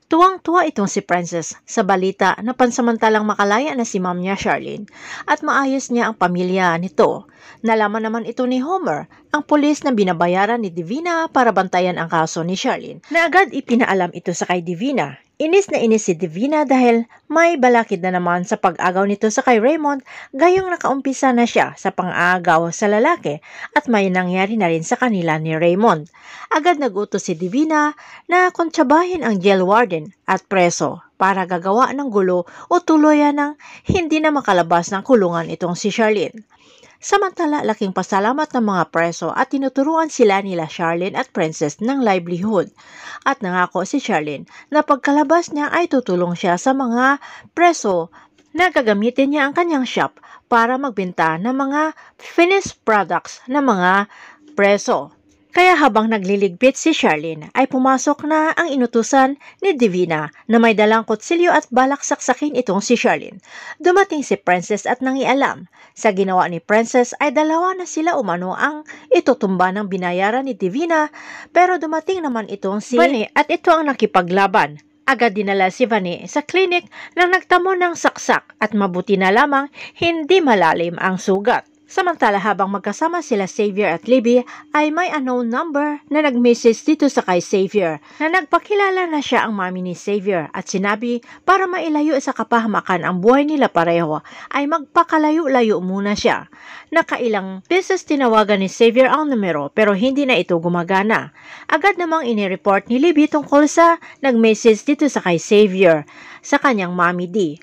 Tuwang-tuwa itong si Princess sa balita na pansamantalang makalaya na si ma'am niya Charlene at maayos niya ang pamilya nito. Nalaman naman ito ni Homer, ang pulis na binabayaran ni Divina para bantayan ang kaso ni Charlene, na agad ipinaalam ito sa kay Divina. Inis na inis si Divina dahil may balakid na naman sa pag-agaw nito sa kay Raymond, gayong nakaumpisa na siya sa pang-aagaw sa lalaki at may nangyari na rin sa kanila ni Raymond. Agad nagutos si Divina na kontsabahin ang jail warden at preso para gagawa ng gulo o tuluyan ng hindi na makalabas ng kulungan itong si Charlene. Samantala, laking pasalamat ng mga preso at tinuturuan sila nila Charlene at Princess ng livelihood. At nangako si Charlene na pagkalabas niya ay tutulong siya sa mga preso na gagamitin niya ang kanyang shop para magbenta ng mga finished products ng mga preso. Kaya habang nagliligpit si Charlene ay pumasok na ang inutusan ni Divina na may dalang kutsilyo at balak saksakin itong si Charlene. Dumating si Princess at nangialam. Sa ginawa ni Princess ay dalawa na sila umano ang itutumba ng binayaran ni Divina, pero dumating naman itong si Vanny at ito ang nakipaglaban. Agad dinala si Vanny sa klinik nang nagtamo ng saksak at mabuti na lamang hindi malalim ang sugat. Samantala habang magkasama sila Xavier at Libby ay may unknown number na nag-message dito sa kay Xavier na nagpakilala na siya ang mami ni Xavier at sinabi para mailayo sa kapahamakan ang buhay nila pareho ay magpakalayo-layo muna siya. Nakailang beses tinawagan ni Xavier ang numero pero hindi na ito gumagana. Agad namang inireport ni Libby tungkol sa nag-message dito sa kay Xavier sa kanyang mami D.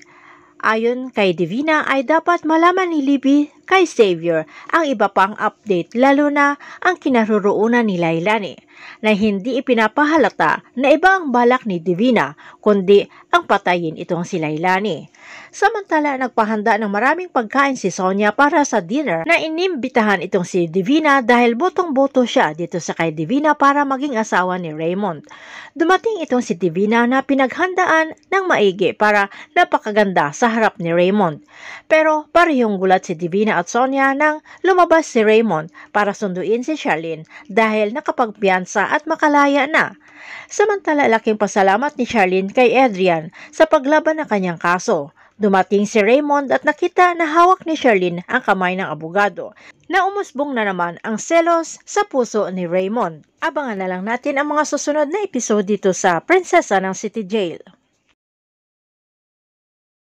Ayon kay Divina ay dapat malaman ni Libby kay Xavier ang iba pang update lalo na ang kinaroroonan ni Lailani na hindi ipinapahalata na iba ang balak ni Divina kundi ang patayin itong si Lailani. Samantala nagpahanda ng maraming pagkain si Sonia para sa dinner na inimbitahan itong si Divina dahil botong-boto siya dito sa kay Divina para maging asawa ni Raymond. Dumating itong si Divina na pinaghandaan ng maigi para napakaganda sa harap ni Raymond. Pero parehong gulat si Divina at Sonia nang lumabas si Raymond para sunduin si Charlene dahil nakapagpiyansa at makalaya na. Samantala laking pasalamat ni Charlene kay Adrian sa paglaban ng kanyang kaso. Dumating si Raymond at nakita na hawak ni Charlene ang kamay ng abogado na umusbong na naman ang selos sa puso ni Raymond. Abangan na lang natin ang mga susunod na episode dito sa Prinsesa ng City Jail.